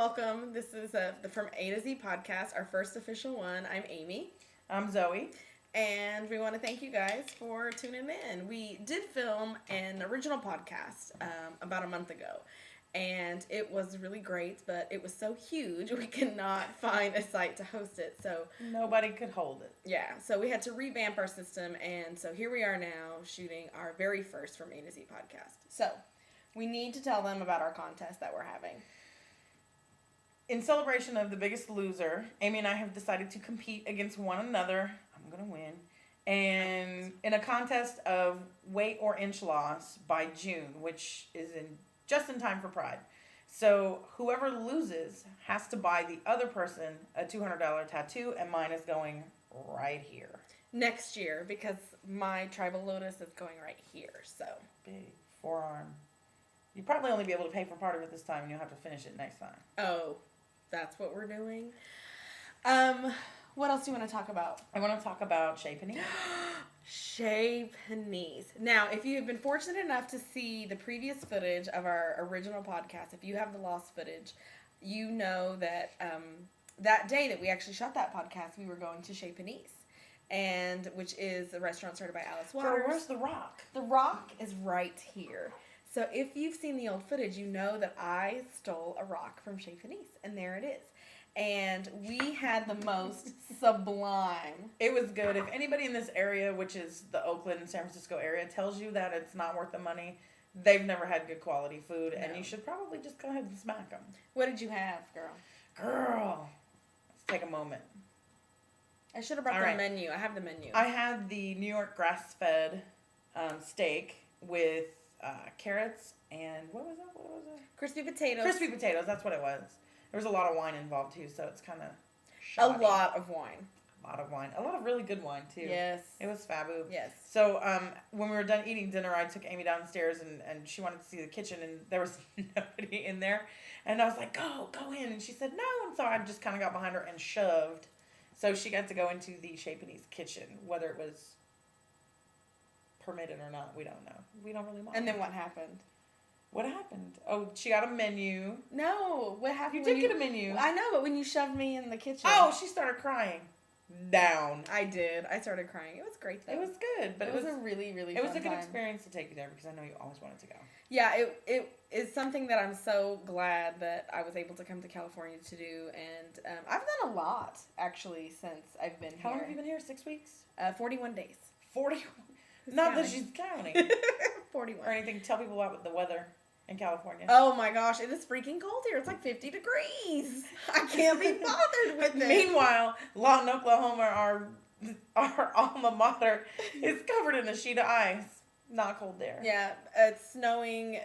welcome. This is the From A to Z podcast, our first official one. I'm Amy. I'm Zoe. And we want to thank you guys for tuning in. We did film an original podcast about a month ago. And it was really great, but it was so huge, we could not find a site to host it. So nobody could hold it. Yeah, so we had to revamp our system. And so here we are now shooting our very first From A to Z podcast. So we need to tell them about our contest that we're having. In celebration of The Biggest Loser, Amy and I have decided to compete against one another. I'm going to win. And in a contest of weight or inch loss by June, which is just in time for Pride. So whoever loses has to buy the other person a $200 tattoo, and mine is going right here. Next year, because my tribal lotus is going right here, so. Big forearm. You'll probably only be able to pay for part of it this time, and you'll have to finish it next time. Oh, that's what we're doing. What else do you want to talk about? I want to talk about Chez Panisse. Chez Panisse. Now, if you have been fortunate enough to see the previous footage of our original podcast, if you have the lost footage, you know that that day that we actually shot that podcast, we were going to Chez Panisse, and which is the restaurant started by Alice Waters. So where's The Rock? The Rock is right here. So if you've seen the old footage, you know that I stole a rock from Chez Panisse, and there it is. And we had the most sublime. It was good. If anybody in this area, which is the Oakland and San Francisco area, tells you that it's not worth the money, they've never had good quality food, and you should probably just go ahead and smack them. What did you have, girl? Girl, let's take a moment. I should have brought the menu. I have the menu. I had the New York grass-fed steak with carrots and what was it? Crispy potatoes. Crispy potatoes, that's what it was. There was a lot of wine involved, too, so it's kind of shoddy. A lot of wine. A lot of wine. A lot of really good wine, too. Yes. It was fabu. Yes. So, when we were done eating dinner, I took Amy downstairs, and she wanted to see the kitchen, and there was nobody in there. And I was like, go in. And she said, no. And so I just kind of got behind her and shoved. So she got to go into the Chez Panisse kitchen. Whether it was permitted or not, we don't know. We don't really mind. And then what happened? What happened? Oh, she got a menu. No, what happened? You did get a menu. I know, but when you shoved me in the kitchen. Oh, she started crying. Down. I did. I started crying. It was great, though. It was good, but it was a really, really fun time. It was a good experience to take you there because I know you always wanted to go. Yeah, it is something that I'm so glad that I was able to come to California to do, and I've done a lot, actually, since I've been here. How long have you been here? 6 weeks? 41 days. 41? Not that she's counting. 41. Or anything. Tell people about the weather in California. Oh my gosh, it is freaking cold here. It's like 50 degrees. I can't be bothered with it. Meanwhile, Lawton, Oklahoma, our alma mater, is covered in a sheet of ice. Not cold there. Yeah, it's snowing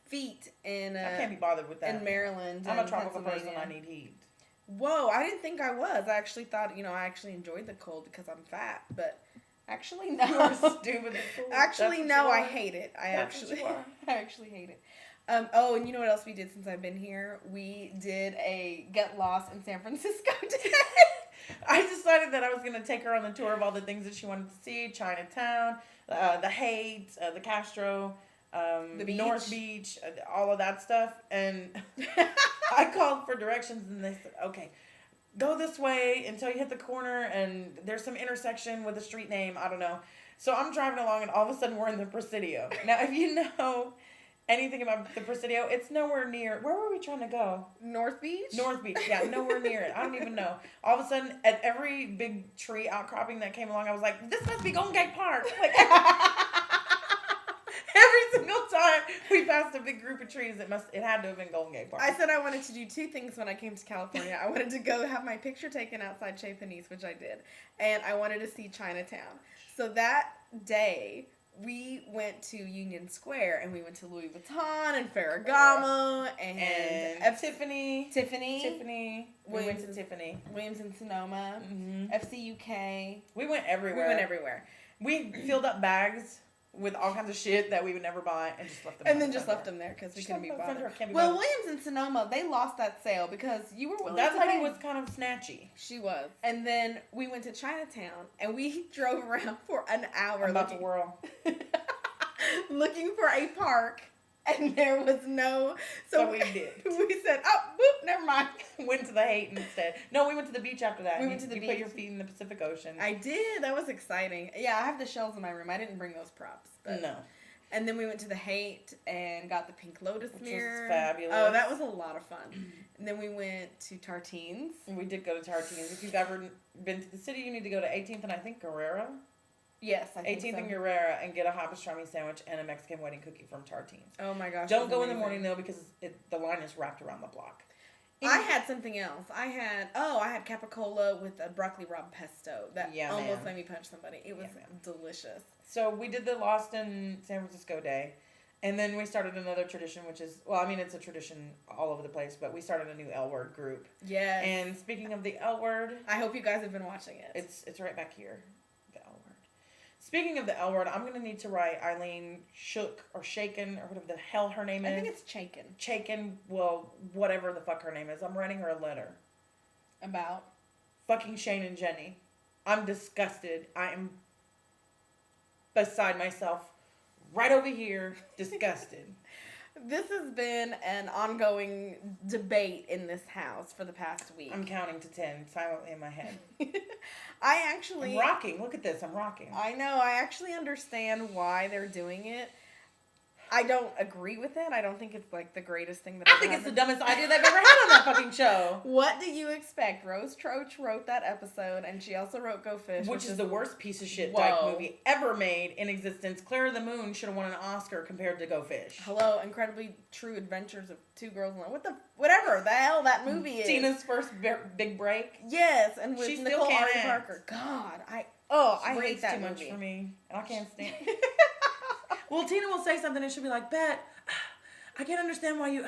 feet in I can't be bothered with that. In Maryland. I'm a tropical person. I need heat. Whoa, I didn't think I was. I actually thought, I actually enjoyed the cold because I'm fat, but actually no. You're stupid. Actually, no, I hate it. I actually hate it. Oh, and you know what else we did since I've been here? We did a Get Lost in San Francisco day. I decided that I was going to take her on the tour of all the things that she wanted to see. Chinatown, the Haight, the Castro, the beach. North Beach, all of that stuff. And I called for directions, and they said, okay, go this way until you hit the corner, and there's some intersection with a street name. I don't know. So I'm driving along, and all of a sudden we're in the Presidio. Now, if you know anything about the Presidio, it's nowhere near. Where were we trying to go? North Beach? North Beach, yeah, nowhere near it. I don't even know. All of a sudden, at every big tree outcropping that came along, I was like, this must be Golden Gate Park. Like, every single time we passed a big group of trees, it had to have been Golden Gate Park. I said I wanted to do two things when I came to California. I wanted to go have my picture taken outside Chez Panisse, which I did, and I wanted to see Chinatown. So that day, we went to Union Square, and we went to Louis Vuitton and Ferragamo and Tiffany. We went to Tiffany. Williams and Sonoma. Mm-hmm. FCUK. We went everywhere. We filled up bags with all kinds of shit that we would never buy and just left them. And then just left them there because we couldn't be bothered. Well, Williams and Sonoma, they lost that sale because you were willing to pay. That lady was kind of snatchy. She was. And then we went to Chinatown and we drove around for an hour. I'm about to whirl. Looking for a park And there was no... So we did. We said, oh, boop, never mind. Went to the Haight instead. No, we went to the beach after that. We went to the beach. You put your feet in the Pacific Ocean. I did. That was exciting. Yeah, I have the shells in my room. I didn't bring those props. But... No. And then we went to the Haight and got the Pink Lotus mirror. Which was fabulous. Oh, that was a lot of fun. And then we went to Tartines. And we did go to Tartines. If you've ever been to the city, you need to go to 18th and I think Guerrero. Yes, I think 18th so. and Guerrera and get a hot pastrami sandwich and a Mexican wedding cookie from Tartines. Oh my gosh. Don't go in the morning though because the line is wrapped around the block. I had something else. I had capicola with a broccoli raw pesto that almost made me punch somebody. It was delicious. So we did the Lost in San Francisco day. And then we started another tradition, which is, well, I mean, it's a tradition all over the place, but we started a new L Word group. Yes. And speaking of the L Word. I hope you guys have been watching it. It's right back here. The L Word. Speaking of the L Word, I'm going to need to write Eileen Shook or Shaken or whatever the hell her name is. I think it's Chaken. Chaken, well, whatever the fuck her name is. I'm writing her a letter. About? Fucking Shane and Jenny. I'm disgusted. I am beside myself. Right over here, disgusted. This has been an ongoing debate in this house for the past week. I'm counting to 10 silently in my head. I'm rocking. Look at this. I'm rocking. I know. I actually understand why they're doing it. I don't agree with it. I don't think it's like the greatest thing that I think it's the dumbest idea they've ever had on that fucking show. What do you expect? Rose Troach wrote that episode, and she also wrote Go Fish, which is the worst piece of shit dyke movie ever made in existence. Clear of the Moon should have won an Oscar compared to Go Fish. Hello, Incredibly True Adventures of Two Girls in whatever the hell that movie is. Tina's first big break. Yes, and with Nicole Ari Parker. God, I hate that too movie. Much for me. I can't stand it. Well, Tina will say something and she'll be like, Bet, I can't understand why you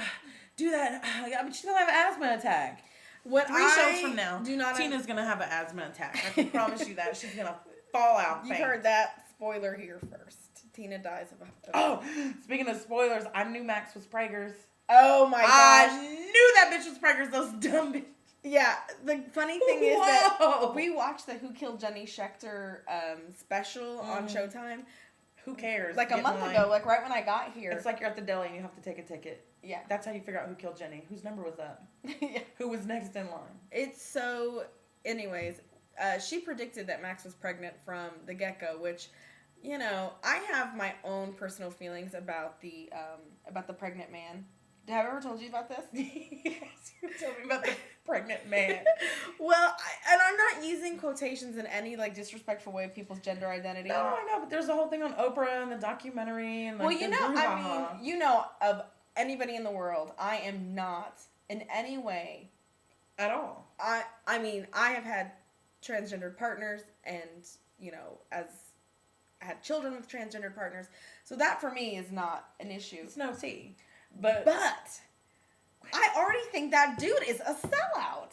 do that. But she's going to have an asthma attack. Three shows from now, Tina's going to have an asthma attack. I can promise you that. She's going to fall out. You heard that. Spoiler here first. Tina dies of speaking of spoilers, I knew Max was preggers. Oh my gosh. I knew that bitch was preggers, those dumb bitches. Yeah, the funny thing is that we watched the Who Killed Jenny Schechter special on Showtime. Who cares? Like a month ago, like right when I got here. It's like you're at the deli and you have to take a ticket. Yeah. That's how you figure out who killed Jenny. Whose number was that? Yeah. Who was next in line? It's so... Anyways, she predicted that Max was pregnant from the get-go, which, you know, I have my own personal feelings about the pregnant man. Have I ever told you about this? Yes, you told me about the pregnant man. Well, and I'm not using quotations in any, like, disrespectful way of people's gender identity. No, I know, but there's a whole thing on Oprah and the documentary and, like, well, you know, I mean, you know, of anybody in the world, I am not in any way... At all. I mean, I have had transgendered partners and, you know, I had children with transgendered partners. So that, for me, is not an issue. It's no tea. But I already think that dude is a sellout.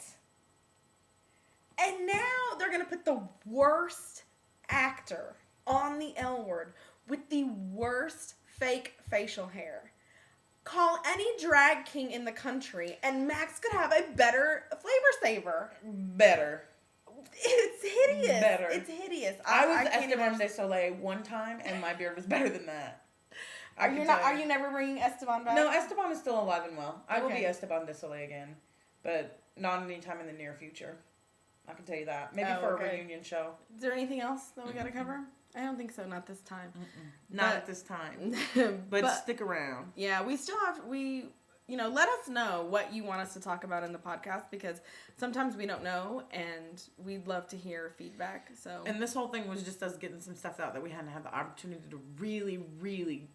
And now they're going to put the worst actor on the L Word with the worst fake facial hair. Call any drag king in the country and Max could have a better flavor saver. Better. It's hideous. Better. It's hideous. I was Esteban de Soleil one time and my beard was better than that. Are you never bringing Esteban back? No, Esteban is still alive and well. I will be Esteban de Soleil again, but not anytime in the near future. I can tell you that. Maybe for a reunion show. Is there anything else that we got to cover? I don't think so. Not this time. Not at this time. But stick around. Yeah, we still have, let us know what you want us to talk about in the podcast because sometimes we don't know and we'd love to hear feedback. So. And this whole thing was just us getting some stuff out that we hadn't had the opportunity to really, really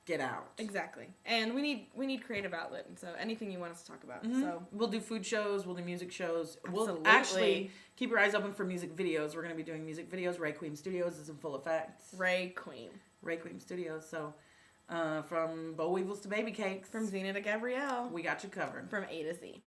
get out. Exactly. And we need creative outlet, and so anything you want us to talk about. So we'll do food shows, we'll do music shows. Absolutely. We'll actually keep your eyes open for music videos. We're going to be doing music videos. Ray Queen Studios is in full effect. Ray Queen Studios. So from Boll Weevils to baby cakes. From Xena to Gabrielle. We got you covered. From A to Z.